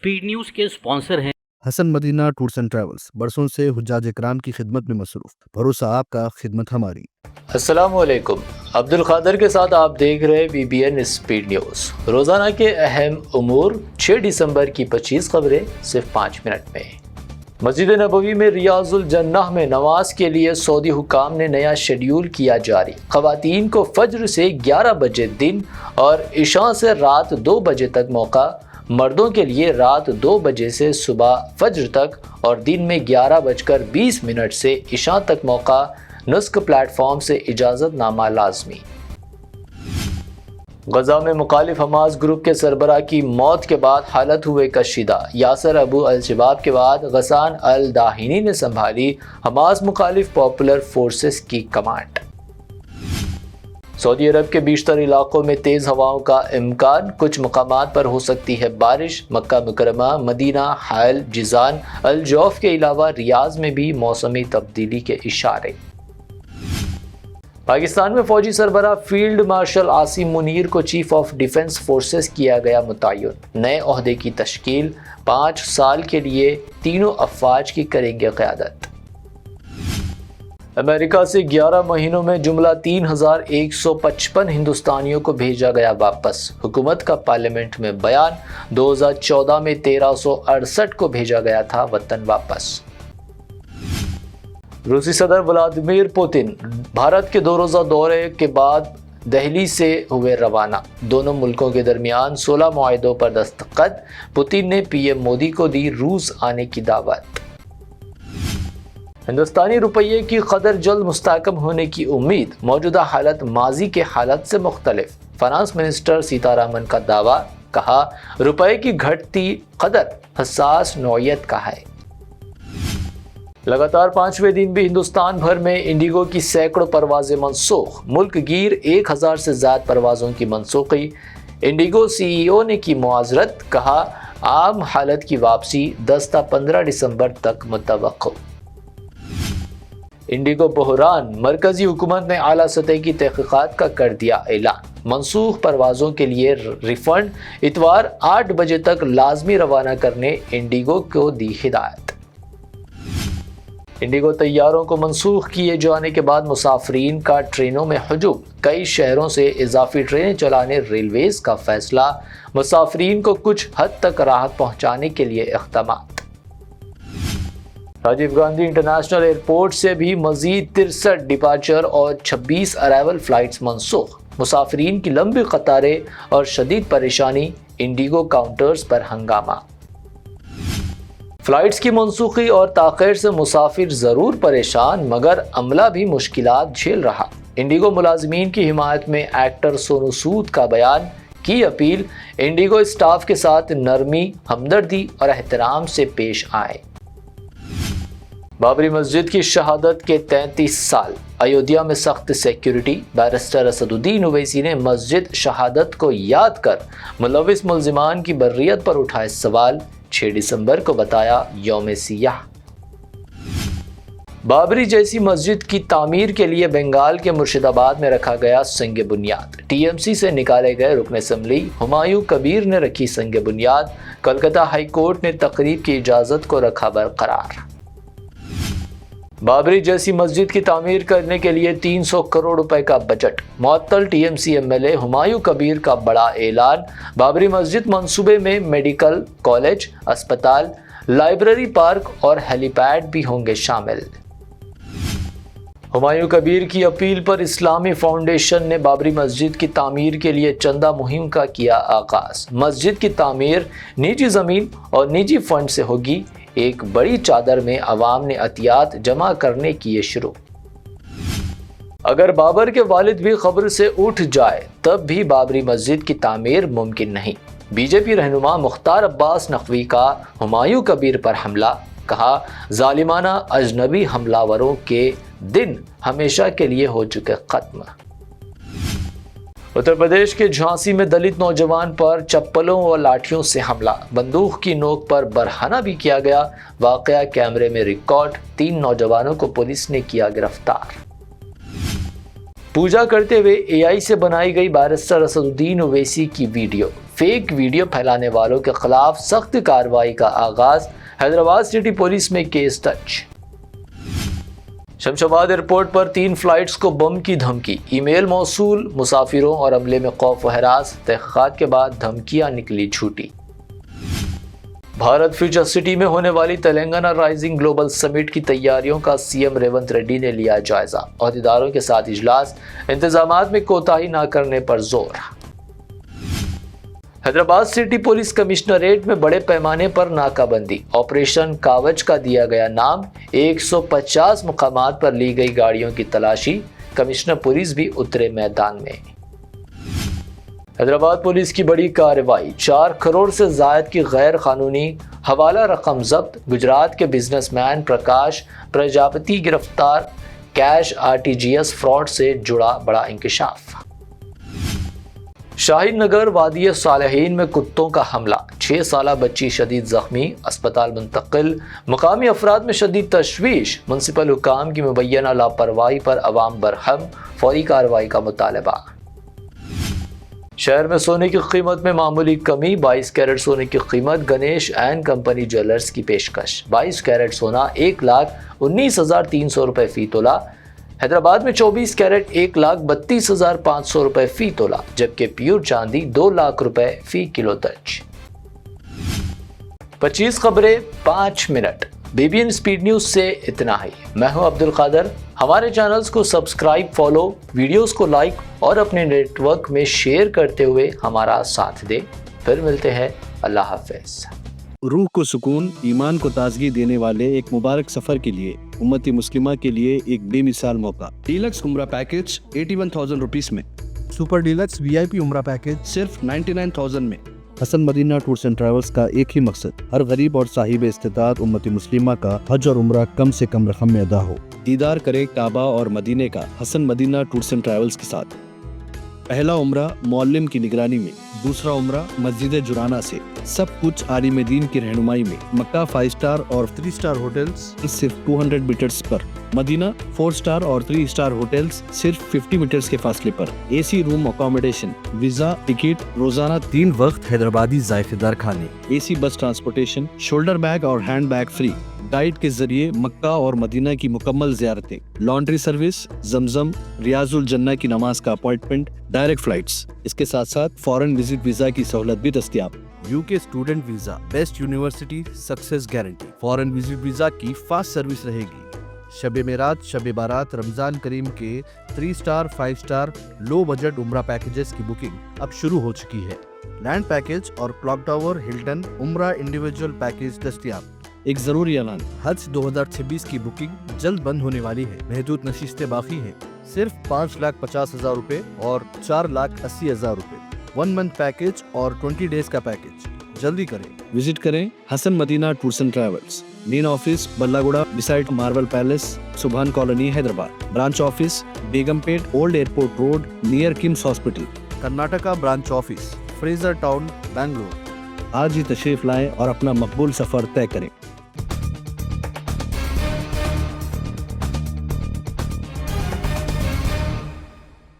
Speed news के sponsor हैं Hasan Madina tours and travels, बरसों से हुज्जाज इकराम की खिदमत में मसरूफ। भरोसा आपका, खिदमत हमारी। अस्सलामुअलैकुम, अब्दुल खादर के साथ आप देख रहे BBN स्पीड न्यूज़। रोज़ाना के अहम उमूर 6 दिसंबर की 25 खबरें सिर्फ 5 मिनट में। मस्जिद नबवी में रियाजुल जन्नह में नमाज के लिए सऊदी हुकाम ने नया शेड्यूल किया जारी। ख़वातीन को फज्र से 11 बजे दिन और इशा से रात 2 बजे तक मौका, मर्दों के लिए रात 2 बजे से सुबह फज्र तक और दिन में 11:20 से इशा तक मौका। नुस्क प्लेटफॉर्म से इजाज़त नामा लाजमी। गजा में मुखालिफ हमास ग्रुप के सरबराह की मौत के बाद हालत हुए कशीदा। यासर अबू अल-शबाब के बाद गसान अल-दाहिनी ने संभाली हमास मुखालिफ पॉपुलर फोर्सेस की कमांड। सऊदी अरब के बीशतर इलाकों में तेज़ हवाओं का इम्कान, कुछ मकामात पर हो सकती है बारिश। मक्का मुकरमा, मदीना, हायल, जिजान, अल जौफ के अलावा रियाज में भी मौसमी तब्दीली के इशारे। पाकिस्तान में फौजी सरबराह फील्ड मार्शल आसिम मुनीर को चीफ ऑफ डिफेंस फोर्सेस किया गया मुतय्यन। नए ओहदे की तश्कील, 5 साल के लिए तीनों अफवाज की करेंगे क़यादत। अमेरिका से 11 महीनों में जुमला 3155 हिंदुस्तानियों को भेजा गया वापस। हुकूमत का पार्लियामेंट में बयान, 2014 में 1368 को भेजा गया था वतन वापस। रूसी सदर व्लादिमीर पुतिन भारत के 2 रोज़ा दौरे के बाद दिल्ली से हुए रवाना। दोनों मुल्कों के दरमियान 16 मुआहदों पर दस्तखत। पुतिन ने PM मोदी को दी रूस आने की दावत। हिंदुस्तानी रुपये की कदर जल्द मुस्तहकम होने की उम्मीद, मौजूदा हालत माजी के हालत से मुख्तलिफ। फाइनेंस मिनिस्टर सीतारामन का दावा, कहा रुपये की घटती कदर हसास नौयत का है। लगातार 5वें दिन भी हिंदुस्तान भर में इंडिगो की सैकड़ों परवाजें मनसूख। मुल्क गिर 1000 से ज़्यादा परवाज़ों की मनसूखी। इंडिगो CEO ने की मुआज़रत, कहा आम हालत की वापसी 10 ता 15 दिसंबर तक मुतवक्को। इंडिगो बहरान, मरकजी हुकूमत ने आला सतह की तहकीकात का कर दिया ऐलान। मनसूख परवाज़ों के लिए रिफंड इतवार 8 बजे तक लाजमी रवाना करने इंडिगो को दी हिदायत। इंडिगो तैयारों को मनसूख किए जाने के बाद मुसाफरीन का ट्रेनों में हजूम। कई शहरों से इजाफी ट्रेनें चलाने रेलवेज का फैसला। मुसाफरीन को कुछ हद तक राहत पहुंचाने के लिए इक़दामात। राजीव गांधी इंटरनेशनल एयरपोर्ट से भी मजीद 63 डिपार्चर और 26 अराइवल फ्लाइट्स मनसूख। मुसाफरीन की लंबी कतारें और शदीद परेशानी, इंडिगो काउंटर्स पर हंगामा। फ़्लाइट्स की मनसूखी और ताख़ीर से मुसाफिर ज़रूर परेशान, मगर अमला भी मुश्किलात झेल रहा। इंडिगो मुलाजमीन की हिमायत में एक्टर सोनू सूद का बयान, की अपील इंडिगो स्टाफ के साथ नरमी, हमदर्दी और एहतराम से पेश आए। बाबरी मस्जिद की शहादत के 33 साल, अयोध्या में सख्त सिक्योरिटी। बैरिस्टर असदुद्दीन ओवैसी ने मस्जिद शहादत को याद कर मुलविस मुल्जिमान की बर्रियत पर उठाए सवाल। 6 दिसंबर को बताया यौम सियाह। बाबरी जैसी मस्जिद की तामीर के लिए बंगाल के मुर्शिदाबाद में रखा गया संग बुनियाद। TMC से निकाले गए रुकन असम्बली हुमायूं कबीर ने रखी संग बुनियाद। कलकत्ता हाई कोर्ट ने तकरीब की इजाज़त को रखा बरकरार। बाबरी जैसी मस्जिद की तामीर करने के लिए 300 करोड़ रुपए का बजट। मुअत्तल TMC MLA हुमायूं कबीर का बड़ा ऐलान। बाबरी मस्जिद मंसूबे में मेडिकल कॉलेज, अस्पताल, लाइब्रेरी, पार्क और हेलीपैड भी होंगे शामिल। हुमायूं कबीर की अपील पर इस्लामी फाउंडेशन ने बाबरी मस्जिद की तामीर के लिए चंदा मुहिम का किया आगाज। मस्जिद की तामीर निजी ज़मीन और निजी फंड से होगी। एक बड़ी चादर में अवाम ने अतियात जमा करने किए शुरू। अगर बाबर के वालिद भी खबर से उठ जाए तब भी बाबरी मस्जिद की तामीर मुमकिन नहीं। BJP रहनुमा मुख्तार अब्बास नकवी का हुमायूं कबीर पर हमला, कहा जालिमाना अजनबी हमलावरों के दिन हमेशा के लिए हो चुके खत्म। उत्तर प्रदेश के झांसी में दलित नौजवान पर चप्पलों और लाठियों से हमला, बंदूक की नोक पर बरहना भी किया गया। वाकया कैमरे में रिकॉर्ड। 3 नौजवानों को पुलिस ने किया गिरफ्तार। पूजा करते हुए AI से बनाई गई बैरिस्टर असदुद्दीन ओवैसी की वीडियो। फेक वीडियो फैलाने वालों के खिलाफ सख्त कार्रवाई का आगाज, हैदराबाद सिटी पुलिस में केस दर्ज। शमशाबाद एयरपोर्ट पर 3 फ्लाइट्स को बम की धमकी, ईमेल मौसूल, मुसाफिरों और अमले में खौफ व हरास, तहक़ीक़ात के बाद धमकियां निकली झूठी। भारत फ्यूचर सिटी में होने वाली तेलंगाना राइजिंग ग्लोबल समिट की तैयारियों का सीएम रेवंत रेड्डी ने लिया जायजा, अहदेदारों के साथ इजलास, इंतजामात में कोताही न करने पर जोर। हैदराबाद सिटी पुलिस कमिश्नरेट में बड़े पैमाने पर नाकाबंदी, ऑपरेशन कावच का दिया गया नाम, 150 मुकामात पर ली गई गाड़ियों की तलाशी, कमिश्नर पुलिस भी उतरे मैदान में। हैदराबाद पुलिस की बड़ी कार्रवाई, 4 करोड़ से ज़ायद की गैर कानूनी हवाला रकम जब्त, गुजरात के बिजनेसमैन प्रकाश प्रजापति गिरफ्तार, कैश आरटीजीएस फ्रॉड से जुड़ा बड़ा इंकशाफ। शाहीन नगर वादी सालेहीन में कुत्तों का हमला, 6 साला बच्ची शदीद जख्मी, अस्पताल मुंतकिल, मुकामी अफराद में शदीद तशवीश, मुंसिपल हुकाम की मुबैना लापरवाही पर अवाम बरहम, फौरी कार्रवाई का मुतालबा। शहर में सोने की कीमत में मामूली कमी, 22 कैरेट सोने की कीमत गणेश एंड कंपनी ज्वेलर्स की पेशकश, 22 कैरेट सोना 1,19,300 रुपए फी तोला। हैदराबाद में 24 कैरेट 1,32,500 रुपए फी तोला, जबकि प्योर चांदी 2 लाख रुपए फी किलो दर्ज। 25 खबरें 5 मिनट। बीबीएन स्पीड न्यूज से इतना ही। मैं हूं अब्दुल कादर। हमारे चैनल्स को सब्सक्राइब, फॉलो, वीडियोस को लाइक और अपने नेटवर्क में शेयर करते हुए हमारा साथ दें। फिर मिलते हैं। अल्लाह हाफिज। रूह को सुकून, ईमान को ताजगी देने वाले एक मुबारक सफर के लिए उम्मती मुस्लिमा के लिए एक बेमिसाल मौका। डीलक्स उम्रा पैकेज 81,000 रुपीस में, सुपर डीलक्स वीआईपी उम्रा पैकेज सिर्फ 99,000 में। Hasan Madina tours and travels का एक ही मकसद, हर गरीब और साहिब इस्तिताअत उम्मती मुस्लिमा का हज और उम्रा कम से कम रकम में अदा हो। दीदार करे काबा और मदीने का Hasan Madina tours and travels के साथ। पहला उम्रा मौल्लिम की निगरानी में, दूसरा उम्रा मस्जिद जुराना से, सब कुछ आलिम दीन की रहनुमाई में। मक्का 5 स्टार और 3 स्टार होटल्स सिर्फ 200 मीटर्स पर, मदीना 4 स्टार और 3 स्टार होटल्स सिर्फ 50 मीटर्स के फासले पर। AC room accommodation, visa, ticket, रोजाना 3 वक्त हैदराबादी जायकेदार खाने, AC bus transportation, shoulder bag और हैंड बैग फ्री, गाइड के जरिए मक्का और मदीना की मुकम्मल ज़ियारतें, लॉन्ड्री सर्विस, जमजम, रियाजुल जन्ना की नमाज का अपॉइंटमेंट, डायरेक्ट फ्लाइट्स। इसके साथ साथ फॉरेन विजिट वीजा की सहूलत भी दस्तयाब। UK student visa, best university success guarantee, foreign visit visa की फास्ट सर्विस रहेगी। शब मेराज, शब बारात, रमजान करीम के 3 स्टार 5 स्टार लो बजट उम्रा पैकेजेस की बुकिंग अब शुरू हो चुकी है। लैंड पैकेज और क्लॉक टावर, हिल्टन उम्रा इंडिविजुअल पैकेज दस्तयाब। एक जरूरी ऐलान, हज 2026 की बुकिंग जल्द बंद होने वाली है। महदूद नशिस्तें बाकी हैं। सिर्फ 5,50,000 रुपए और 4,80,000 रुपए 1 मंथ पैकेज और 20 डेज का पैकेज। जल्दी करें। विजिट करें Hasan Madina tours and travels, main office Ballaguda beside marble palace, Subhan colony Hyderabad. Branch office Begumpet old airport road near KIMS hospital. Karnataka branch office Frazer town, Bangalore. आज ही तशरीफ लाएं और अपना मकबूल सफर तय करें।